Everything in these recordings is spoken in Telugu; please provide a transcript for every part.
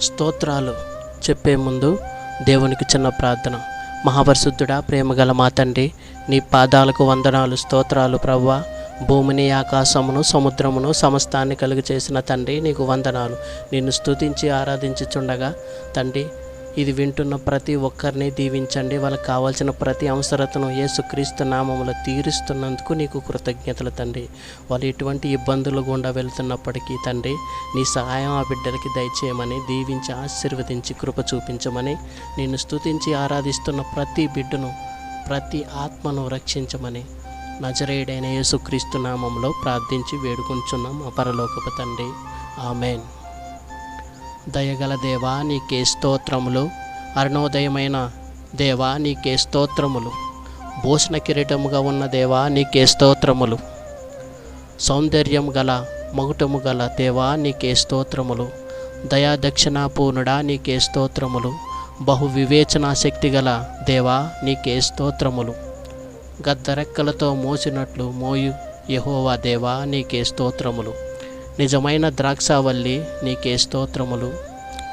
స్తోత్రాలు చెప్పే ముందు దేవునికి చిన్న ప్రార్థన. మహాపరిశుద్ధుడా, ప్రేమగల మా తండ్రి, నీ పాదాలకు వందనాలు, స్తోత్రాలు ప్రభువా. భూమిని, ఆకాశమును, సముద్రమును, సమస్తాన్ని కలుగు చేసిన తండ్రి, నీకు వందనాలు. నిన్ను స్తుతించి ఆరాధించుచుండగా తండ్రి, ఇది వింటున్న ప్రతి ఒక్కరిని దీవించండి. వాళ్ళకి కావాల్సిన ప్రతి అవసరతను యేసుక్రీస్తు నామములో తీరుస్తున్నందుకు నీకు కృతజ్ఞతలు తండ్రి. వాళ్ళు ఎటువంటి ఇబ్బందులు గుండా వెళ్తున్నప్పటికీ తండ్రి, నీ సహాయం ఆ బిడ్డలకి దయచేయమని, దీవించి ఆశీర్వదించి కృప చూపించమని, నిన్ను స్తుతించి ఆరాధిస్తున్న ప్రతి బిడ్డను, ప్రతి ఆత్మను రక్షించమని నజరేయుడైన యేసుక్రీస్తు నామంలో ప్రార్థించి వేడుకుంటున్నాం మా పరలోకపు తండ్రి. ఆమెన్. దయగల దేవా, నీకే స్తోత్రములు. అరుణోదయమైన దేవా, నీకే స్తోత్రములు. భూషణ కిరీటముగా ఉన్న దేవా, నీకే స్తోత్రములు. సౌందర్యం గల మగుటము గల దేవా, నీకే స్తోత్రములు. దయా దక్షిణాపూర్ణుడా, నీకే స్తోత్రములు. బహు వివేచనా శక్తి గల దేవా, నీకే స్తోత్రములు. గద్దరెక్కలతో మోసినట్లు మోయు యెహోవా దేవా, నీకే స్తోత్రములు. నిజమైన ద్రాక్షావల్లి, నీకే స్తోత్రములు.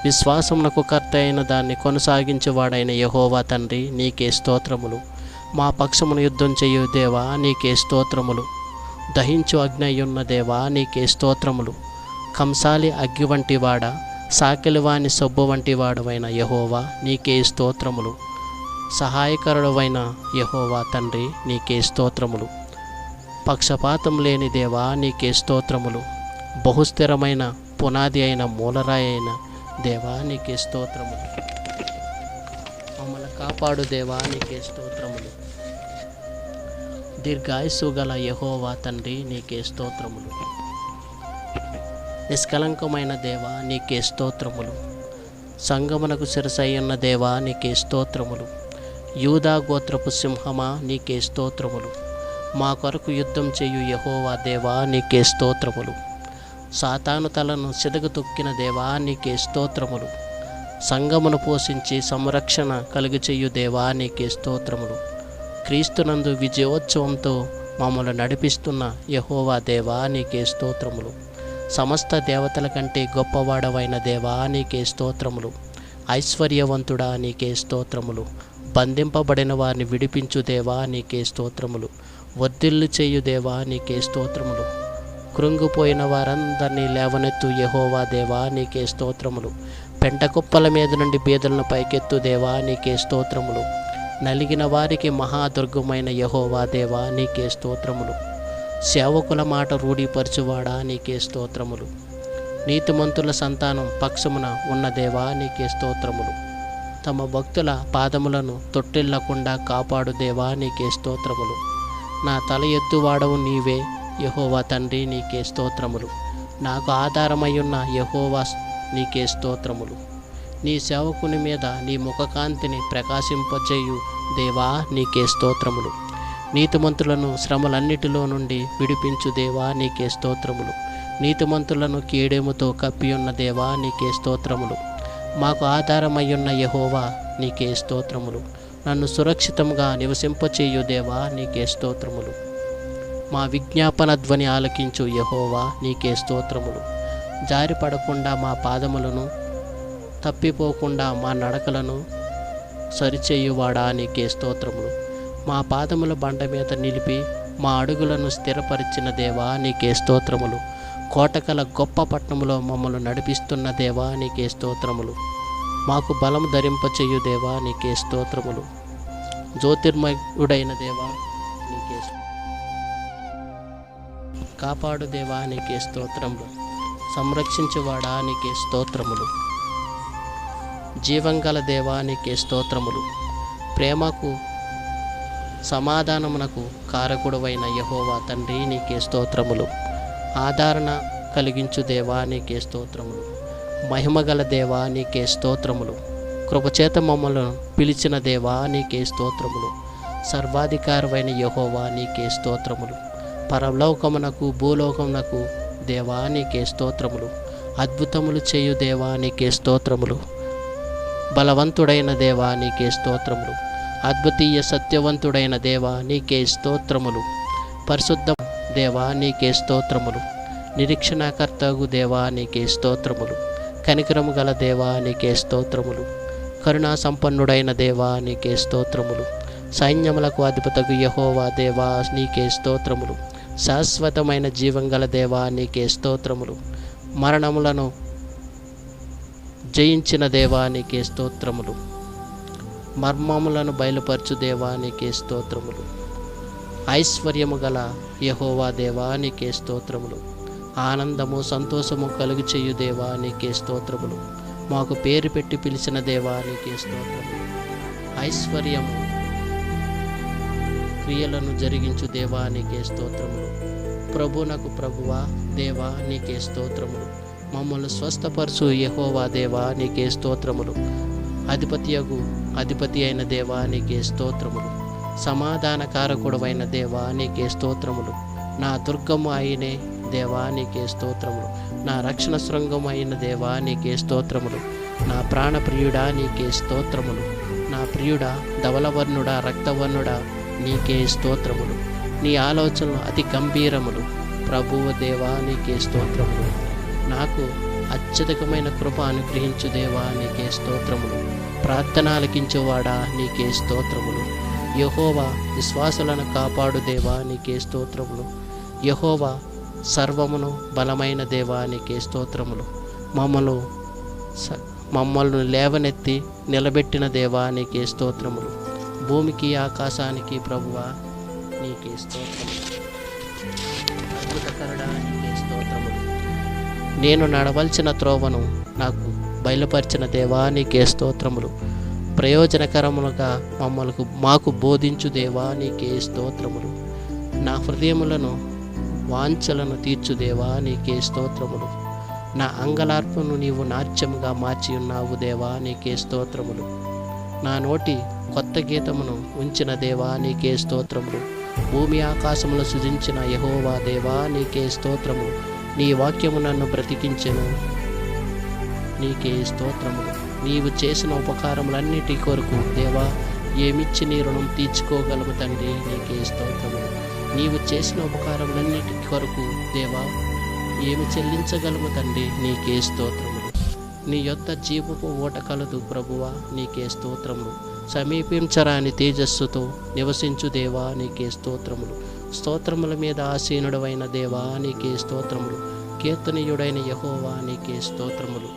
విశ్వాసమునకు కర్త అయిన దాన్ని కొనసాగించేవాడైన యెహోవా తండ్రి, నీకే స్తోత్రములు. మా పక్షమును యుద్ధం చేయు దేవా, నీకే స్తోత్రములు. దహించు అగ్ని అయ్యున్న దేవా, నీకే స్తోత్రములు. కంసాలి అగ్గి వంటి వాడ, సాకెలివాని సొబ్బు వంటి వాడవైన యెహోవా, నీకే స్తోత్రములు. సహాయకరుడవైన యెహోవా తండ్రి, నీకే స్తోత్రములు. పక్షపాతం లేని దేవా, నీకే స్తోత్రములు. బహుస్థిరమైన పునాది అయిన మూలరాయి అయిన దేవా, నీకే స్తోత్రములు. మమ్మల్ని కాపాడు దేవా, నీకే స్తోత్రములు. దీర్ఘాయుస్సు గల యెహోవా తండ్రి, నీకే స్తోత్రములు. నిష్కలంకమైన దేవా, నీకే స్తోత్రములు. సంగమునకు శిరసయ్యున్న దేవా, నీకే స్తోత్రములు. యూదా గోత్రపు సింహమా, నీకే స్తోత్రములు. మా కొరకు యుద్ధం చేయు యెహోవా దేవా, నీకే స్తోత్రములు. సాతాను తలను సిదగు తొక్కిన దేవా, నీకే స్తోత్రములు. సంగమును పోషించి సంరక్షణ కలుగు చేయు దేవా, నీకే స్తోత్రములు. క్రీస్తునందు విజయోత్సవంతో మమ్మల్ని నడిపిస్తున్న యెహోవా దేవా, నీకే స్తోత్రములు. సమస్త దేవతల కంటే గొప్పవాడవైన దేవా, నీకే స్తోత్రములు. ఐశ్వర్యవంతుడా, నీకే స్తోత్రములు. బంధింపబడిన వారిని విడిపించు దేవా, నీకే స్తోత్రములు. వర్ధిల్లు చేయు దేవా, నీకే స్తోత్రములు. కృంగిపోయిన వారందరినీ లేవనెత్తు యెహోవా దేవా, నీకే స్తోత్రములు. పెంటకుప్పల మీద నుండి బీదలను పైకెత్తు దేవా, నీకే స్తోత్రములు. నలిగిన వారికి మహాదుర్గమైన యెహోవా దేవా, నీకే స్తోత్రములు. సేవకుల మాట రూఢీపరచువాడా, నీకే స్తోత్రములు. నీతిమంతుల సంతానం పక్షమున ఉన్న దేవా, నీకే స్తోత్రములు. తమ భక్తుల పాదములను తొట్టిల్లకుండా కాపాడు దేవా, నీకే స్తోత్రములు. నా తల ఎత్తువాడవు నీవే యెహోవా తండ్రి, నీకే స్తోత్రములు. నాకు ఆధారమయ్యున్న యెహోవా, నీకే స్తోత్రములు. నీ సేవకుని మీద నీ ముఖకాంతిని ప్రకాశింపచేయు దేవా, నీకే స్తోత్రములు. నీతిమంతులను శ్రమలన్నిటిలో నుండి విడిపించు దేవా, నీకే స్తోత్రములు. నీతిమంతులను కీడెముతో కప్పియున్న దేవా, నీకే స్తోత్రములు. మాకు ఆధారమయ్యున్న యెహోవా, నీకే స్తోత్రములు. నన్ను సురక్షితంగా నివసింపచేయు దేవా, నీకే స్తోత్రములు. మా విజ్ఞాపన ధ్వని ఆలకించు యెహోవా, నీకే స్తోత్రములు. జారిపడకుండా మా పాదములను, తప్పిపోకుండా మా నడకలను సరిచేయువాడా, నీకే స్తోత్రములు. మా పాదముల బండ మీద నిలిపి మా అడుగులను స్థిరపరిచిన దేవా, నీకే స్తోత్రములు. కోటకల గొప్ప పట్టణములో మమ్మల్ని నడిపిస్తున్న దేవా, నీకే స్తోత్రములు. మాకు బలం ధరింపచేయు దేవా, నీకే స్తోత్రములు. జ్యోతిర్మయుడైన దేవా, నీకే కాపాడు దేవా, నీకే స్తోత్రములు. సంరక్షించువాడా, నీకే స్తోత్రములు. జీవంగల దేవా, నీకే స్తోత్రములు. ప్రేమకు సమాధానమునకు కారకుడవైన యెహోవా తండ్రి, నీకే స్తోత్రములు. ఆదరణ కలిగించు దేవా, నీకే స్తోత్రములు. మహిమగల దేవా, నీకే స్తోత్రములు. కృపచేత మమ్మల్ని పిలిచిన దేవా, నీకే స్తోత్రములు. సర్వాధికారమైన యెహోవా, నీకే స్తోత్రములు. పరలోకమునకు భూలోకమునకు దేవా, నీకే స్తోత్రములు. అద్భుతములు చేయు దేవా, నీకే స్తోత్రములు. బలవంతుడైన దేవా, నీకే స్తోత్రములు. అద్వితీయ సత్యవంతుడైన దేవా, నీకే స్తోత్రములు. పరిశుద్ధ దేవా, నీకే స్తోత్రములు. నిరీక్షణకర్తగు దేవా, నీకే స్తోత్రములు. కనికరము గల దేవా నీకే స్తోత్రములు. కరుణా సంపన్నుడైన దేవా నీకే స్తోత్రములు. సైన్యములకు అధిపతగు యెహోవా దేవా నీకే స్తోత్రములు. శాశ్వతమైన జీవం గల దేవా నీకే స్తోత్రములు. మరణములను జయించిన దేవా నీకే స్తోత్రములు. మర్మములను బయలుపరచు దేవా నీకే స్తోత్రములు. ఐశ్వర్యము గల యెహోవా దేవా నీకే స్తోత్రములు. ఆనందము సంతోషము కలుగు చేయు దేవా నీకే స్తోత్రములు. మాకు పేరు పెట్టి పిలిచిన దేవా నీకే స్తోత్రములు. ఐశ్వర్యము క్రియలను జరిగించు దేవా నీకే స్తోత్రములు. ప్రభునకు ప్రభువా దేవా నీకే స్తోత్రములు. మమ్మల్ని స్వస్థపరచు యెహోవా దేవా నీకే స్తోత్రములు. అధిపతి అయిన దేవా నీకే స్తోత్రములు. సమాధానకారకుడవైన దేవా నీకే స్తోత్రములు. నా దుర్గము అయినే దేవా నీకే స్తోత్రములు. నా రక్షణ శృంగము అయిన దేవా నీకే స్తోత్రములు. నా ప్రాణప్రియుడా నీకే స్తోత్రములు. నా ప్రియుడా, ధవలవర్ణుడా, రక్తవర్ణుడా నీకే స్తోత్రములు. నీ ఆలోచనలు అతి గంభీరములు. ప్రభువు దేవా నీకే స్తోత్రములు. నాకు అత్యధికమైన కృప అనుగ్రహించు దేవా నీకే స్తోత్రములు. ప్రార్థన ఆలకించువాడా నీకే స్తోత్రములు. యెహోవా విశ్వాసులను కాపాడు దేవా నీకే స్తోత్రములు. యెహోవా సర్వమును బలమైన దేవా నీకే స్తోత్రములు. మమ్మల్ని లేవనెత్తి నిలబెట్టిన దేవా నీకే స్తోత్రములు. భూమికి ఆకాశానికి ప్రభువా నీకే స్తోత్రములు. అద్భుతకరుడా నీకే స్తోత్రములు. నేను నడవలసిన త్రోవను నాకు బయలుపరిచిన దేవా నీకే స్తోత్రములు. ప్రయోజనకరములుగా మాకు బోధించు దేవా నీకే స్తోత్రములు. నా హృదయములను వాంఛలను తీర్చు దేవా నీకే స్తోత్రములు. నా అంగలార్పును నీవు నాట్యముగా మార్చి ఉన్నావు దేవా నీకే స్తోత్రములు. నా నోటి కొత్త గీతమును ఉంచిన దేవా నీకే స్తోత్రములు. భూమి ఆకాశమును సృజించిన యెహోవా దేవా నీకే స్తోత్రములు. నీ వాక్యము నన్ను బ్రతికించెను నీకే స్తోత్రములు. నీవు చేసిన ఉపకారములన్నిటి కొరకు దేవా ఏమిచ్చి నీ రుణం తీర్చుకోగలము తండ్రి నీకే స్తోత్రములు. నీవు చేసిన ఉపకారములన్నిటి కొరకు దేవా ఏమి చెల్లించగలము తండ్రి నీకే స్తోత్రములు. నీ యొద్ద జీవపు ఓట కలదు ప్రభువా నీకే స్తోత్రములు. సమీపించరాని తేజస్సుతో నివసించు దేవా నీకే స్తోత్రములు. స్తోత్రముల మీద ఆసీనుడవైన దేవా నీకే స్తోత్రములు. కీర్తనీయుడైన యెహోవా నీకే స్తోత్రములు.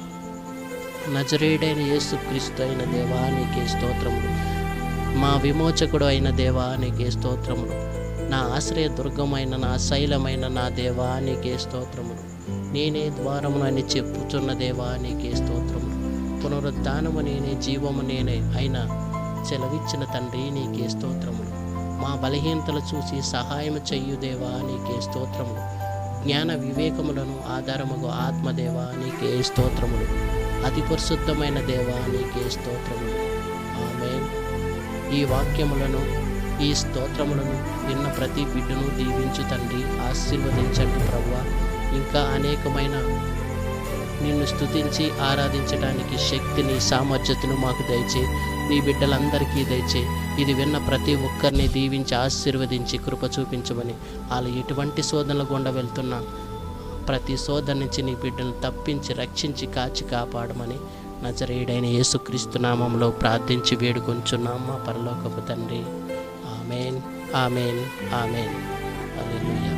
నజరేయుడైన యేసుక్రీస్తు అయిన దేవా నీకే స్తోత్రములు. మా విమోచకుడు అయిన దేవా నీకే స్తోత్రములు. నా ఆశ్రయ దుర్గమైన నా శైలమైన నా దేవా నీకే స్తోత్రములు. నేనే ద్వారమును అని చెప్పుచున్న దేవా నీకే స్తోత్రములు. పునరుద్ధానము నేనే, జీవము నేనే అయినా సెలవిచ్చిన తండ్రి నీకే స్తోత్రములు. మా బలహీనతలు చూసి సహాయము చెయ్యు దేవా నీకే స్తోత్రములు. జ్ఞాన వివేకములను ఆధారముగు ఆత్మదేవా నీకే స్తోత్రములు. అతి పరిశుద్ధమైన దేవా నీకే స్తోత్రములు. ఆమేన్. ఈ వాక్యములను ఈ స్తోత్రములను విన్న ప్రతి బిడ్డను దీవించు తండ్రి, ఆశీర్వదించండి ప్రభువా. ఇంకా అనేకమైన నిన్ను స్తుతించి ఆరాధించడానికి శక్తిని, సామర్థ్యతను మాకు దయచే. నీ బిడ్డలందరికీ దయచే. ఇది విన్న ప్రతి ఒక్కరిని దీవించి ఆశీర్వదించి కృప చూపించమని, వాళ్ళు ఎటువంటి శోధనల గుండా వెళ్తున్నా ప్రతి శోధన నుంచి నీ బిడ్డను తప్పించి రక్షించి కాచి కాపాడమని నజరేయుడైన యేసుక్రీస్తు నామంలో ప్రార్థించి వేడుకొంచున్నాం మా పరలోకపు తండ్రి. ఆమేన్, ఆమేన్, ఆమేన్. హల్లెలూయా.